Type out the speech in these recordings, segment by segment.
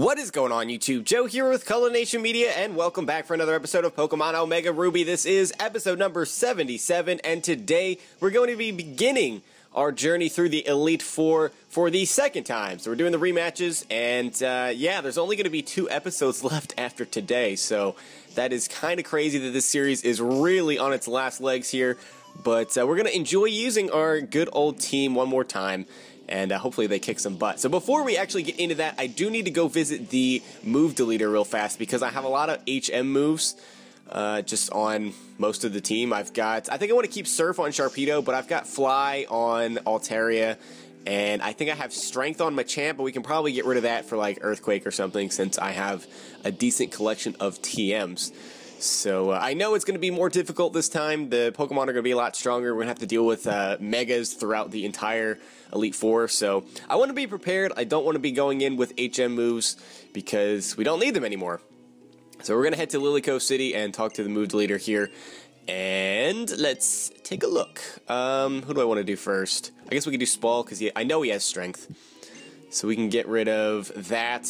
What is going on, YouTube? Joe here with Color Nation Media, and welcome back for another episode of Pokemon Omega Ruby. This is episode number 77, and today we're going to be beginning our journey through the Elite Four for the second time. So we're doing the rematches, and yeah, there's only going to be 2 episodes left after today, so that is kind of crazy that this series is really on its last legs here, but we're going to enjoy using our good old team one more time. And hopefully they kick some butt. So before we actually get into that, I do need to go visit the move deleter real fast because I have a lot of HM moves just on most of the team. I think I want to keep Surf on Sharpedo, but I've got Fly on Altaria, and I think I have Strength on Machamp, but we can probably get rid of that for like Earthquake or something since I have a decent collection of TMs. So I know it's going to be more difficult this time. The Pokemon are going to be a lot stronger. We're going to have to deal with Megas throughout the entire Elite Four. So I want to be prepared. I don't want to be going in with HM moves because we don't need them anymore. So we're going to head to Lilyco City and talk to the move deleter here. And let's take a look. Who do I want to do first? I guess we could do Spall because I know he has Strength. So we can get rid of that.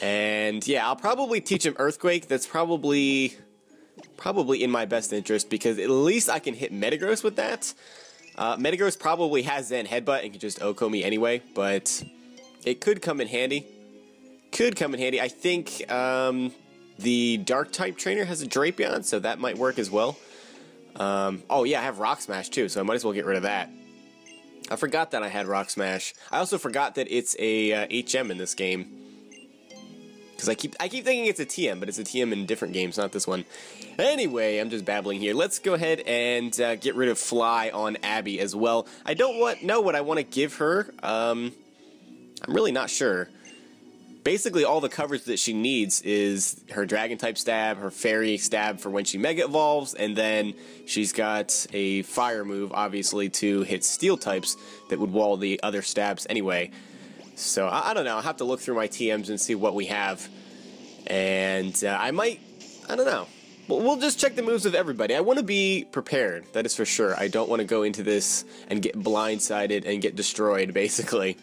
And yeah, I'll probably teach him Earthquake. That's probably in my best interest because at least I can hit Metagross with that. Metagross probably has Zen Headbutt and can just OHKO me anyway, but it could come in handy. I think the Dark type trainer has a Drapion, so that might work as well. Oh yeah, I have Rock Smash too, so I might as well get rid of that. I forgot that I had Rock Smash. I also forgot that it's a HM in this game. Because I keep thinking it's a TM, but it's a TM in different games, not this one. Anyway, I'm just babbling here. Let's go ahead and get rid of Fly on Abby as well. I don't know what I want to give her. I'm really not sure. Basically, all the coverage that she needs is her Dragon-type stab, her Fairy stab for when she Mega Evolves, and then she's got a Fire move, obviously, to hit Steel types that would wall the other stabs anyway. So, I don't know, I'll have to look through my TMs and see what we have. And I don't know. We'll just check the moves of everybody. I want to be prepared, that is for sure. I don't want to go into this and get blindsided and get destroyed, basically.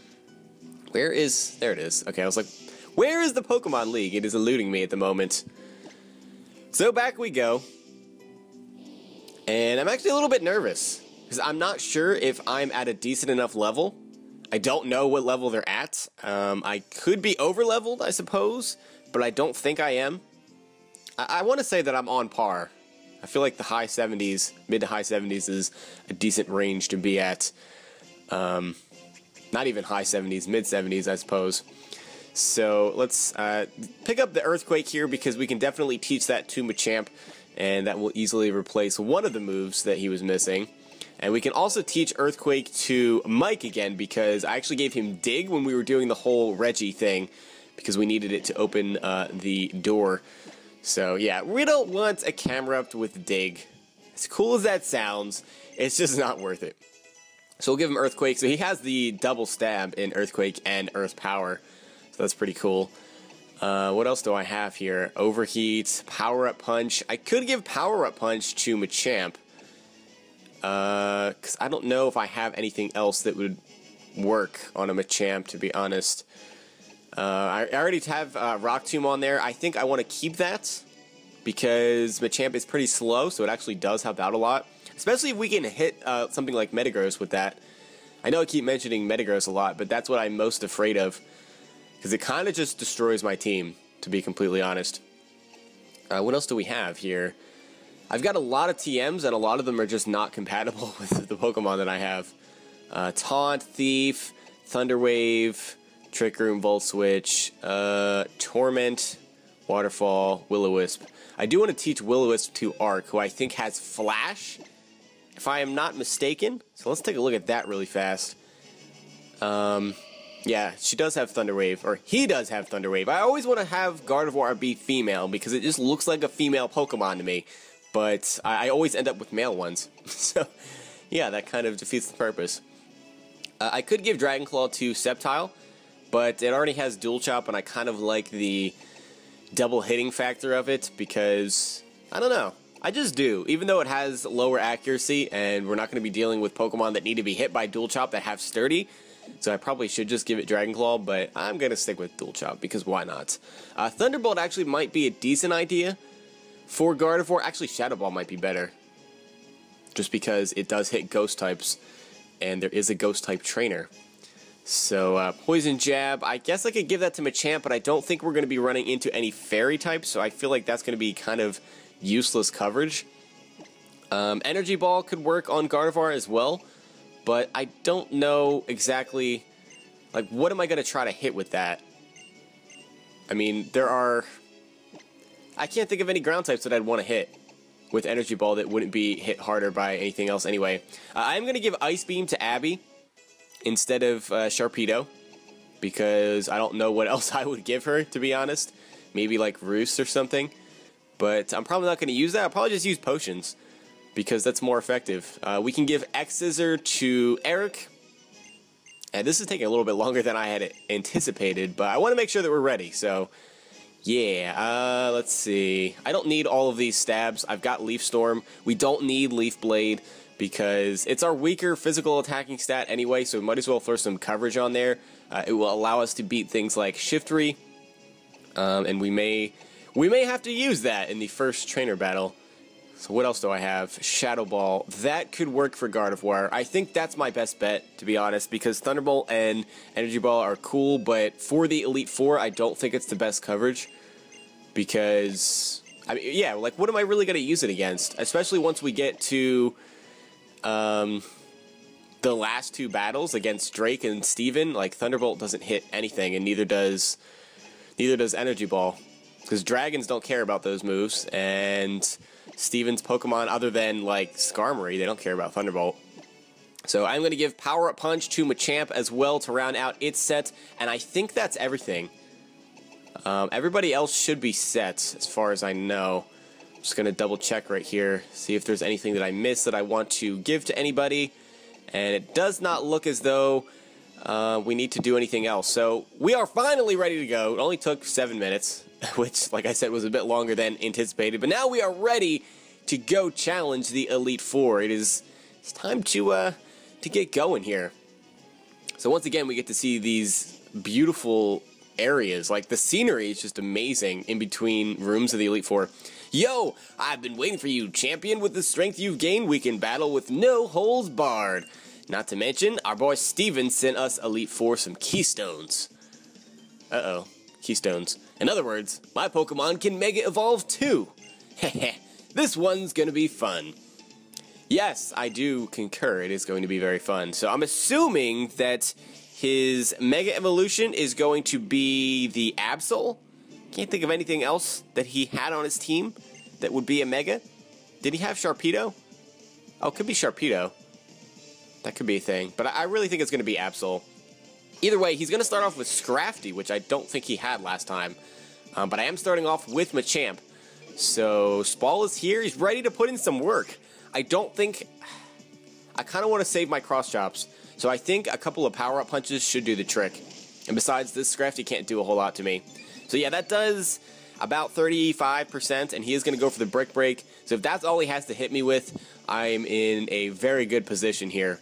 There it is. Okay, I was like, where is the Pokemon League? It is eluding me at the moment. So back we go. And I'm actually a little bit nervous, because I'm not sure if I'm at a decent enough level. I don't know what level they're at. I could be over-leveled, I suppose, but I don't think I am. I want to say that I'm on par. I feel like the high 70s, mid to high 70s is a decent range to be at. Not even high 70s, mid 70s, I suppose. So let's pick up the Earthquake here because we can definitely teach that to Machamp, and that will easily replace one of the moves that he was missing. And we can also teach Earthquake to Mike again because I actually gave him Dig when we were doing the whole Reggie thing because we needed it to open the door. So yeah, we don't want a Camerupt with Dig. As cool as that sounds, it's just not worth it. So we'll give him Earthquake. So he has the double stab in Earthquake and Earth Power. So that's pretty cool. What else do I have here? Overheat, Power Up Punch. I could give Power Up Punch to Machamp. Because I don't know if I have anything else that would work on a Machamp, to be honest. I already have Rock Tomb on there. I think I want to keep that because Machamp is pretty slow, so it actually does help out a lot. Especially if we can hit something like Metagross with that. I know I keep mentioning Metagross a lot, but that's what I'm most afraid of. Because it kind of just destroys my team, to be completely honest. What else do we have here? I've got a lot of TMs, and a lot of them are just not compatible with the Pokemon that I have. Taunt, Thief, Thunder Wave, Trick Room, Volt Switch, Torment, Waterfall, Will-O-Wisp. I do want to teach Will-O-Wisp to Arc, who I think has Flash, if I am not mistaken. So let's take a look at that really fast. Yeah, she does have Thunder Wave, or he does have Thunder Wave. I always want to have Gardevoir be female, because it just looks like a female Pokemon to me. But I always end up with male ones. So, yeah, that kind of defeats the purpose. I could give Dragon Claw to Sceptile, but it already has Dual Chop, and I kind of like the double hitting factor of it, because, I don't know, I just do. Even though it has lower accuracy, and we're not going to be dealing with Pokemon that need to be hit by Dual Chop that have Sturdy, so I probably should just give it Dragon Claw, but I'm going to stick with Dual Chop, because why not? Thunderbolt actually might be a decent idea for Gardevoir. Actually, Shadow Ball might be better, just because it does hit Ghost types, and there is a Ghost type trainer. So, Poison Jab, I guess I could give that to Machamp, but I don't think we're going to be running into any Fairy types, so I feel like that's going to be kind of useless coverage. Energy Ball could work on Gardevoir as well, but I don't know exactly, like, what am I going to try to hit with that? I mean, I can't think of any ground types that I'd want to hit with Energy Ball that wouldn't be hit harder by anything else anyway. I'm going to give Ice Beam to Abby instead of Sharpedo, because I don't know what else I would give her, to be honest. Maybe like Roost or something, but I'm probably not going to use that. I'll probably just use Potions, because that's more effective. We can give X-Scissor to Eric, and this is taking a little bit longer than I had anticipated, but I want to make sure that we're ready, so yeah, let's see. I don't need all of these stabs. I've got Leaf Storm. We don't need Leaf Blade, because it's our weaker physical attacking stat anyway, so we might as well throw some coverage on there. It will allow us to beat things like Shiftry, and we may have to use that in the first trainer battle. So what else do I have? Shadow Ball. That could work for Gardevoir. I think that's my best bet, to be honest, because Thunderbolt and Energy Ball are cool, but for the Elite Four, I don't think it's the best coverage, because, I mean, yeah, like, what am I really going to use it against? Especially once we get to the last two battles against Drake and Steven. Like, Thunderbolt doesn't hit anything, and neither does Energy Ball, because dragons don't care about those moves, and Steven's Pokemon, other than like Skarmory, they don't care about Thunderbolt. So I'm going to give Power Up Punch to Machamp as well to round out its set, and I think that's everything. Everybody else should be set as far as I know. I'm just going to double check right here, see if there's anything that I missed that I want to give to anybody, and it does not look as though we need to do anything else. So we are finally ready to go. It only took 7 minutes, which, like I said, was a bit longer than anticipated, but now we are ready to go challenge the Elite Four. It's time to get going here. So once again, we get to see these beautiful areas. Like, the scenery is just amazing in between rooms of the Elite Four. Yo, I've been waiting for you, champion. With the strength you've gained, we can battle with no holds barred. Not to mention, our boy Steven sent us Elite Four some Keystones. Uh-oh, Keystones. In other words, my Pokemon can Mega Evolve too. Heh, this one's gonna be fun. Yes, I do concur, it is going to be very fun. So I'm assuming that his Mega Evolution is going to be the Absol. Can't think of anything else that he had on his team that would be a Mega. Did he have Sharpedo? Oh, it could be Sharpedo. That could be a thing, but I really think it's going to be Absol. Either way, he's going to start off with Scrafty, which I don't think he had last time. But I am starting off with Machamp. So Spall is here. He's ready to put in some work. I don't think... I kind of want to save my Cross Chops. So I think a couple of Power-Up Punches should do the trick. And besides, this Scrafty can't do a whole lot to me. So yeah, that does about 35%, and he is going to go for the Brick Break. So if that's all he has to hit me with, I'm in a very good position here.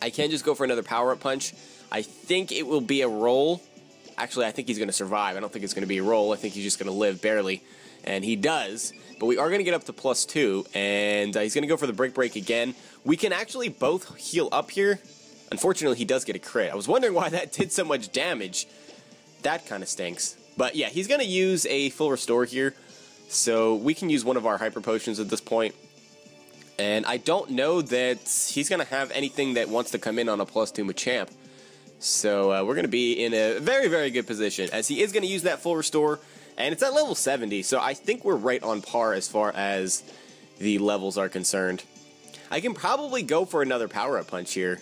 I can just go for another Power-Up Punch. I think it will be a roll. Actually, I think he's going to survive. I don't think it's going to be a roll. I think he's just going to live barely. And he does. But we are going to get up to +2. And he's going to go for the Brick Break again. We can actually both heal up here. Unfortunately, he does get a crit. I was wondering why that did so much damage. That kind of stinks. But yeah, he's going to use a full restore here. So we can use one of our Hyper Potions at this point. And I don't know that he's going to have anything that wants to come in on a +2 Machamp. So we're going to be in a very, very good position, as he is going to use that full restore. And it's at level 70, so I think we're right on par as far as the levels are concerned. I can probably go for another Power-Up Punch here.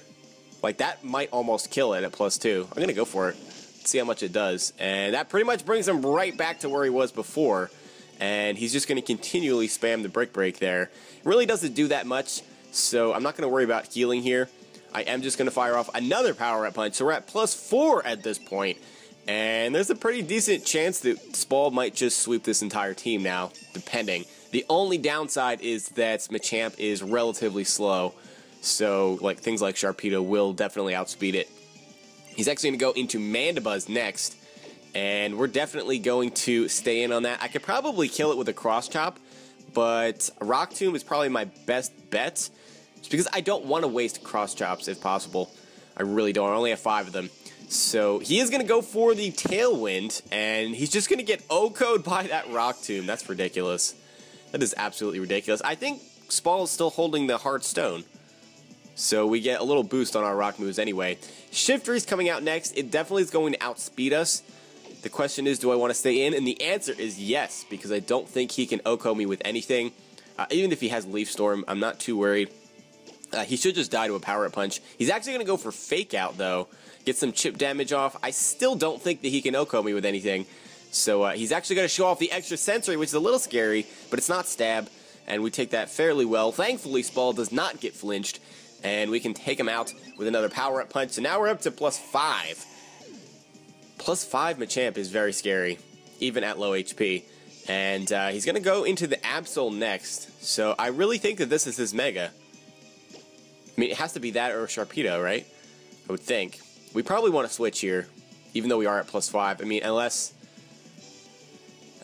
Like, that might almost kill it at +2. I'm going to go for it. See how much it does. And that pretty much brings him right back to where he was before. And he's just going to continually spam the Brick Break there. It really doesn't do that much, so I'm not going to worry about healing here. I am just going to fire off another Power-Up Punch, so we're at +4 at this point. And there's a pretty decent chance that Spall might just sweep this entire team now, depending. The only downside is that Machamp is relatively slow, so like things like Sharpedo will definitely outspeed it. He's actually going to go into Mandibuzz next, and we're definitely going to stay in on that. I could probably kill it with a Cross Chop, but Rock Tomb is probably my best bet, just because I don't want to waste Cross Chops if possible. I really don't. I only have 5 of them. So he is going to go for the Tailwind, and he's just going to get O-Code by that Rock Tomb. That's ridiculous. That is absolutely ridiculous. I think Spall is still holding the Hard Stone, so we get a little boost on our rock moves anyway. Shiftry's coming out next. It definitely is going to outspeed us. The question is, do I want to stay in? And the answer is yes, because I don't think he can OHKO me with anything. Even if he has Leaf Storm, I'm not too worried. He should just die to a Power Up Punch. He's actually going to go for Fake Out, though. Get some chip damage off. I still don't think that he can OHKO me with anything. So he's actually going to show off the extra sensory, which is a little scary, but it's not stab. And we take that fairly well. Thankfully, Spall does not get flinched. And we can take him out with another Power-Up Punch. So now we're up to +5. +5 Machamp is very scary, even at low HP. And he's going to go into the Absol next. So I really think that this is his Mega. I mean, it has to be that or a Sharpedo, right? I would think. We probably want to switch here, even though we are at +5. I mean, unless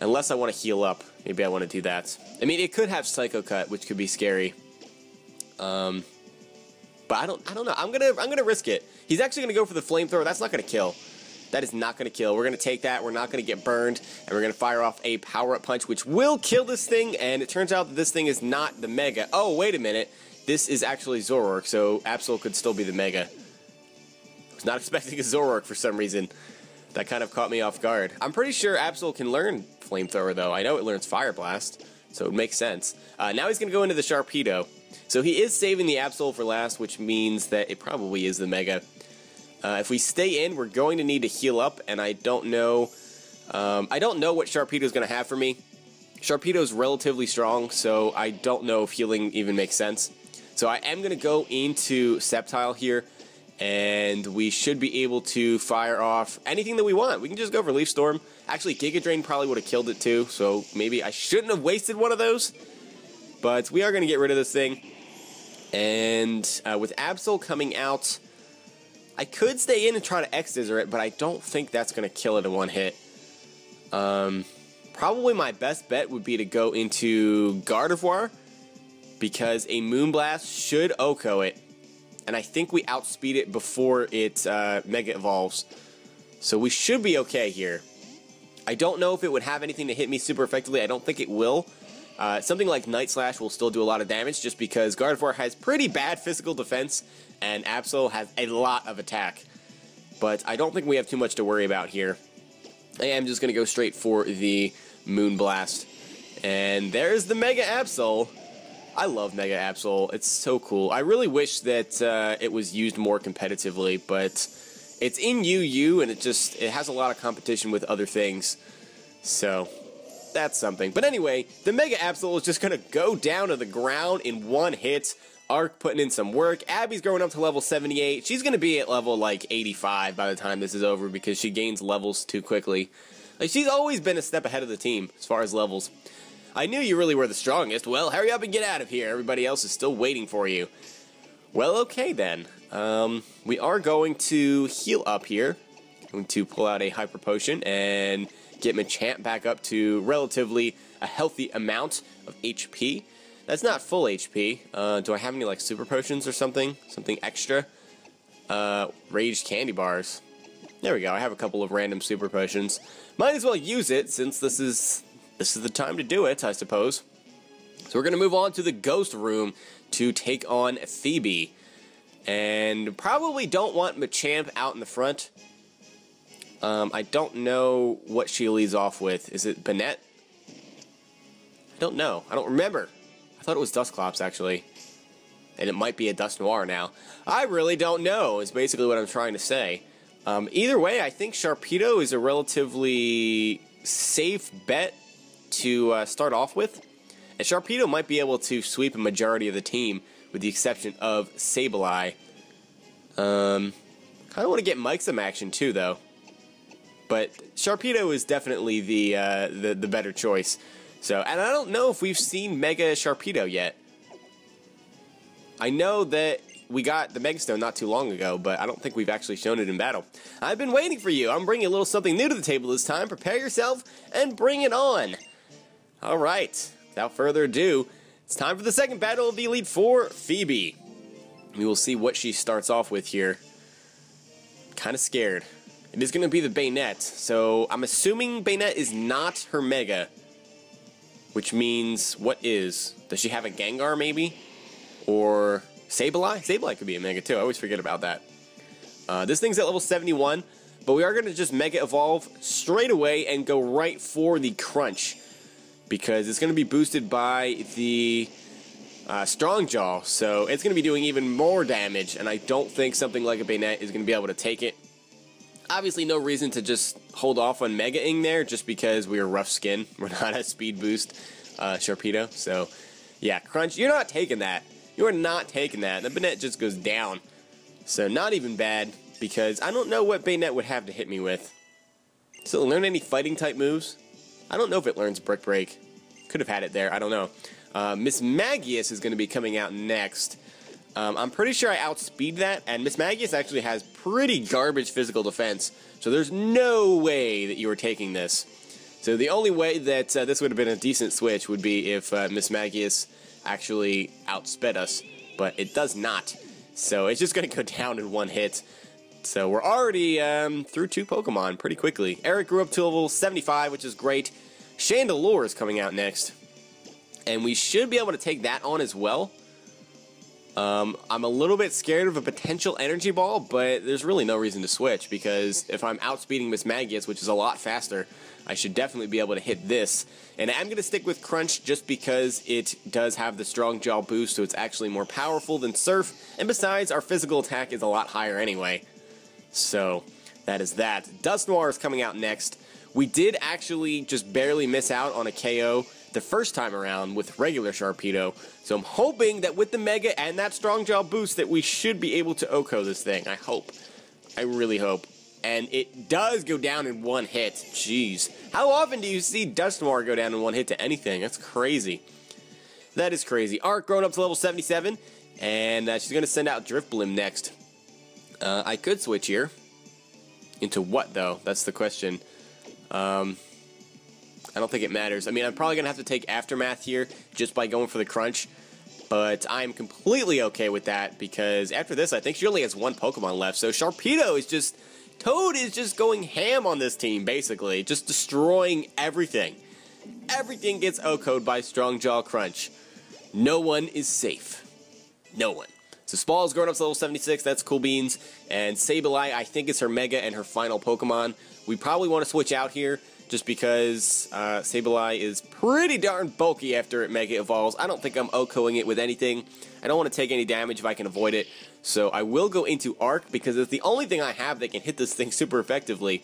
I want to heal up. Maybe I want to do that. I mean, it could have Psycho Cut, which could be scary. But I don't know. I'm gonna risk it. He's actually gonna go for the Flamethrower. That's not gonna kill. That is not gonna kill. We're gonna take that. We're not gonna get burned, and we're gonna fire off a Power-Up Punch, which will kill this thing. And it turns out that this thing is not the Mega. Oh, wait a minute. This is actually Zoroark, so Absol could still be the Mega. I was not expecting a Zoroark for some reason. That kind of caught me off guard. I'm pretty sure Absol can learn Flamethrower, though. I know it learns Fire Blast, so it makes sense. Now he's gonna go into the Sharpedo. So he is saving the Absol for last, which means that it probably is the Mega. If we stay in, we're going to need to heal up, and I don't know what Sharpedo is going to have for me. Sharpedo is relatively strong, so I don't know if healing even makes sense. So I am going to go into Sceptile here, and we should be able to fire off anything that we want. We can just go for Leaf Storm. Actually, Giga Drain probably would have killed it too, so maybe I shouldn't have wasted one of those. But we are going to get rid of this thing. And with Absol coming out, I could stay in and try to X-Scissor it, but I don't think that's going to kill it in one hit. Probably my best bet would be to go into Gardevoir, because a Moonblast should OHKO it. And I think we outspeed it before it Mega Evolves. So we should be okay here. I don't know if it would have anything to hit me super effectively. I don't think it will. Something like Night Slash will still do a lot of damage just because Gardevoir has pretty bad physical defense and Absol has a lot of attack. But I don't think we have too much to worry about here. I am just going to go straight for the Moonblast. And there's the Mega Absol. I love Mega Absol. It's so cool. I really wish that it was used more competitively, but it's in UU and it has a lot of competition with other things. So that's something. But anyway, the Mega Absol is just going to go down to the ground in one hit. Arc putting in some work. Abby's growing up to level 78. She's going to be at level like 85 by the time this is over because she gains levels too quickly. Like, she's always been a step ahead of the team as far as levels. I knew you really were the strongest. Well, hurry up and get out of here. Everybody else is still waiting for you. Well, okay then. We are going to heal up here. Going to pull out a Hyper Potion and get Machamp back up to relatively a healthy amount of HP. That's not full HP. Do I have any like Super Potions or something? Something extra? Raged Candy Bars. There we go. I have a couple of random Super Potions. Might as well use it since this is the time to do it, I suppose. So we're going to move on to the Ghost Room to take on Phoebe. And probably don't want Machamp out in the front. I don't know what she leads off with. Is it Banette? I don't know. I don't remember. I thought it was Dusclops, actually. And it might be a Dusknoir now. I really don't know, is basically what I'm trying to say. Either way, I think Sharpedo is a relatively safe bet to start off with. And Sharpedo might be able to sweep a majority of the team, with the exception of Sableye. Kind of want to get Mike some action, too, though. But Sharpedo is definitely the better choice. So, and I don't know if we've seen Mega Sharpedo yet. I know that we got the Megastone not too long ago, but I don't think we've actually shown it in battle. I've been waiting for you. I'm bringing a little something new to the table this time. Prepare yourself and bring it on. All right, without further ado, it's time for the second battle of the Elite Four, Phoebe. We will see what she starts off with here. Kind of scared. It is going to be the Bayonet, so I'm assuming Bayonet is not her Mega. Which means, what is? Does she have a Gengar, maybe? Or Sableye? Sableye could be a Mega, too. I always forget about that. This thing's at level 71, but we are going to just Mega Evolve straight away and go right for the Crunch. Because it's going to be boosted by the Strong Jaw, so it's going to be doing even more damage, and I don't think something like a Bayonet is going to be able to take it. Obviously, no reason to just hold off on Mega-ing there, just because we are rough skin. We're not a speed boost Sharpedo. So, yeah, Crunch, you're not taking that. You are not taking that. The Bayonet just goes down. So, not even bad, because I don't know what Bayonet would have to hit me with. Does it learn any fighting-type moves? I don't know if it learns Brick Break. Could have had it there. I don't know. Miss Magius is going to be coming out next. I'm pretty sure I outspeed that, and Miss Magius actually has pretty garbage physical defense, so there's no way that you were taking this. So the only way that this would have been a decent switch would be if Miss Magius actually outsped us, but it does not. So it's just going to go down in one hit. So we're already through 2 Pokemon pretty quickly. Eric grew up to level 75, which is great. Chandelure is coming out next, and we should be able to take that on as well. I'm a little bit scared of a potential Energy Ball, but there's really no reason to switch, because if I'm outspeeding Miss Magius, which is a lot faster, I should definitely be able to hit this. And I'm going to stick with Crunch just because it does have the Strong Jaw boost, so it's actually more powerful than Surf, and besides, our physical attack is a lot higher anyway. So, that is that. Dusknoir is coming out next. We did actually just barely miss out on a KO the first time around with regular Sharpedo, so I'm hoping that with the Mega and that Strong Jaw boost that we should be able to OHKO this thing. I hope. I really hope. And it does go down in one hit. Jeez. How often do you see Dusknoir go down in one hit to anything? That's crazy. That is crazy. Arc grown up to level 77, and she's going to send out Drifblim next. I could switch here. Into what, though? That's the question. I don't think it matters. I mean, I'm probably going to have to take Aftermath here just by going for the Crunch, but I'm completely okay with that because after this, I think she only has 1 Pokemon left, so Sharpedo is just... Toad is just going ham on this team, basically, just destroying everything. Everything gets OHKO'd by Strong Jaw Crunch. No one is safe. No one. So Spall's grown up to level 76, that's cool beans, and Sableye, I think, is her Mega and her final Pokemon. We probably want to switch out here, just because Sableye is pretty darn bulky after it Mega Evolves. I don't think I'm OHKOing it with anything. I don't want to take any damage if I can avoid it. So I will go into Arc, because it's the only thing I have that can hit this thing super effectively.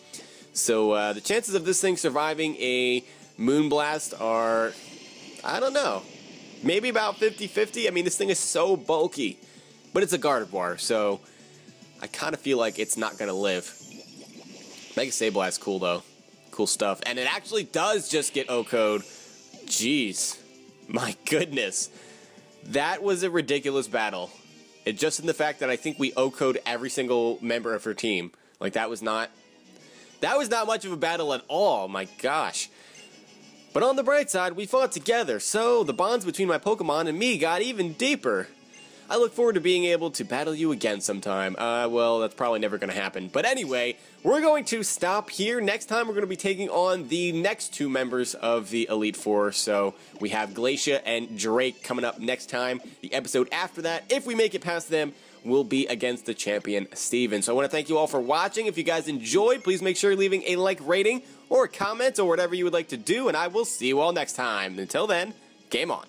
So the chances of this thing surviving a Moonblast are, I don't know, maybe about 50-50. I mean, this thing is so bulky. But it's a Gardevoir, so I kind of feel like it's not going to live. Mega Sableye is cool, though. Cool stuff. And it actually does just get OHKO'd. Jeez. My goodness. That was a ridiculous battle. It just in the fact that I think we OHKO'd every single member of her team. Like, that was not much of a battle at all. My gosh. But on the bright side, we fought together, so the bonds between my Pokemon and me got even deeper. I look forward to being able to battle you again sometime. Well, that's probably never going to happen. But anyway, we're going to stop here. Next time, we're going to be taking on the next 2 members of the Elite Four. So we have Glacia and Drake coming up next time. The episode after that, if we make it past them, will be against the champion, Steven. So I want to thank you all for watching. If you guys enjoyed, please make sure you're leaving a like rating or a comment or whatever you would like to do. And I will see you all next time. Until then, game on.